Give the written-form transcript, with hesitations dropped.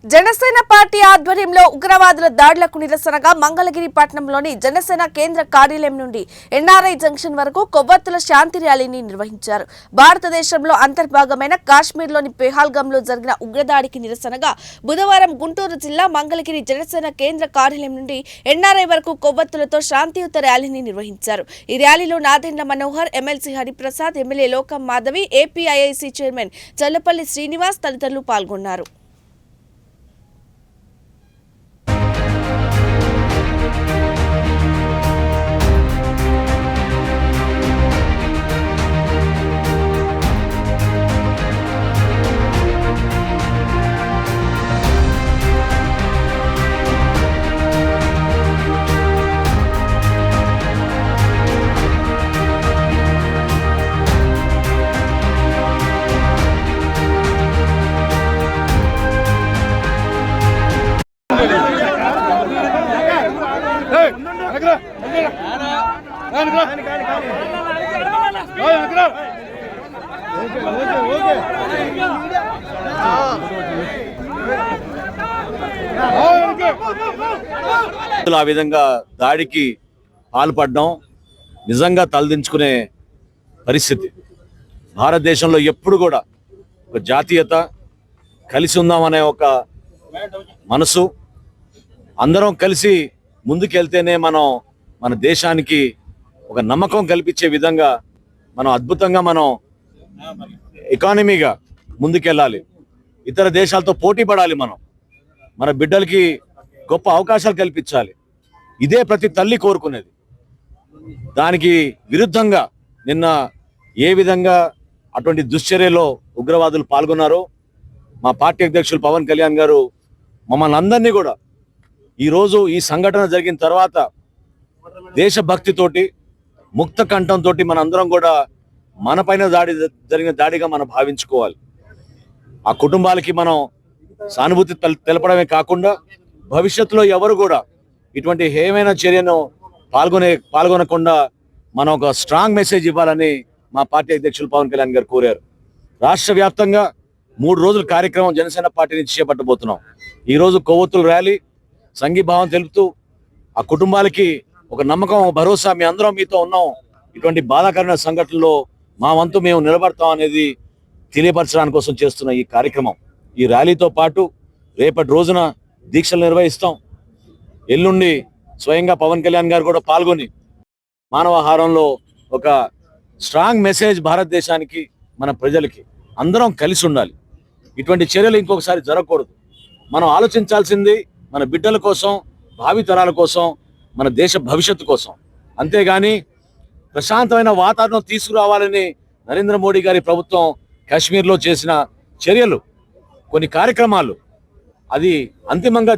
Janasena party ఆధ్వర్యంలో ఉగ్రవాదుల దాడులకు నిరసనగా మంగళగిరి పట్టణంలోని జనసేన కేంద్ర కార్యాలయం నుండి ఎన్ఆర్ఐ జంక్షన్ వరకు కొవ్వొత్తుల శాంతి ర్యాలీని నిర్వహించారు. భారతదేశంలో అంతర్భాగమైన కాశ్మీర్లోని పెహల్గాంలో జరిగిన ఉగ్రదాడికి నిరసనగా బుధవారం గుంటూరు జిల్లా మంగళగిరి జనసేన కేంద్ర కార్యాలయం నుండి ఎన్ఆర్ఐ వరకు కొవ్వొత్తులతో శాంతియుత ర్యాలీని నిర్వహించారు. ఈ ర్యాలీలో నాదెండ్ల మనోహర్, ఎమ్మెల్సీ హరిప్రసాద్, ఎమ్మెల్యే లోకం మాధవి, ఏపీఐఐసీ చైర్మన్ చల్లపల్లి శ్రీనివాస్ తదితరులు పాల్గొన్నారు. ఆ విధంగా దాడికి పాల్పడడం నిజంగా తలదించుకునే పరిస్థితి. భారతదేశంలో ఎప్పుడు కూడా ఒక జాతీయత, కలిసి ఉందామనే ఒక మనసు, అందరం కలిసి ముందుకెళ్తేనే మనం మన దేశానికి ఒక నమ్మకం కల్పించే విధంగా మనం అద్భుతంగా మనం ఎకానమీగా ముందుకెళ్ళాలి. ఇతర దేశాలతో పోటీ పడాలి. మన బిడ్డలకి గొప్ప అవకాశాలు కల్పించాలి. ఇదే ప్రతి తల్లి కోరుకునేది. దానికి విరుద్ధంగా నిన్న ఏ విధంగా అటువంటి దుశ్చర్యలో ఉగ్రవాదులు పాల్గొన్నారో మా పార్టీ అధ్యక్షులు పవన్ కళ్యాణ్ గారు మమ్మల్ని అందరినీ కూడా ఈరోజు ఈ సంఘటన జరిగిన తర్వాత దేశభక్తితోటి, ముక్త కంఠంతో మనందరం కూడా మన పైన జరిగిన దాడిగా మనం భావించుకోవాలి. ఆ కుటుంబాలకి మనం సానుభూతి తెలపడమే కాకుండా భవిష్యత్తులో ఎవరు కూడా ఇటువంటి హేయమైన చర్యను పాల్గొనకుండా మనం ఒక స్ట్రాంగ్ మెసేజ్ ఇవ్వాలని మా పార్టీ అధ్యక్షులు పవన్ కళ్యాణ్ గారు కోరారు. రాష్ట్ర వ్యాప్తంగా 3 రోజుల కార్యక్రమం జనసేన పార్టీ నుంచి చేపట్టబోతున్నాం. ఈరోజు కొవ్వొత్తుల ర్యాలీ, సంఘీభావం తెలుపుతూ ఆ కుటుంబాలకి ఒక నమ్మకం, భరోసా, మీ అందరం మీతో ఉన్నాం, ఇటువంటి బాధాకరమైన సంఘటనలో మా వంతు మేము నిలబడతాం అనేది తెలియపరచడానికి కోసం చేస్తున్న ఈ కార్యక్రమం. ఈ ర్యాలీతో పాటు రేపటి రోజున దీక్షలు నిర్వహిస్తాం. ఎల్లుండి స్వయంగా పవన్ కళ్యాణ్ గారు కూడా పాల్గొని మానవాహారంలో ఒక స్ట్రాంగ్ మెసేజ్ భారతదేశానికి, మన ప్రజలకి అందరం కలిసి ఉండాలి. ఇటువంటి చర్యలు ఇంకొకసారి జరగకూడదు. మనం ఆలోచించాల్సింది మన బిడ్డల కోసం, భావితరాల కోసం, మన దేశ భవిష్యత్తు కోసం. అంతేగాని ప్రశాంతమైన వాతావరణం తీసుకురావాలని నరేంద్ర మోడీ గారి ప్రభుత్వం కాశ్మీర్లో చేసిన చర్యలు, కొన్ని కార్యక్రమాలు, అది అంతిమంగా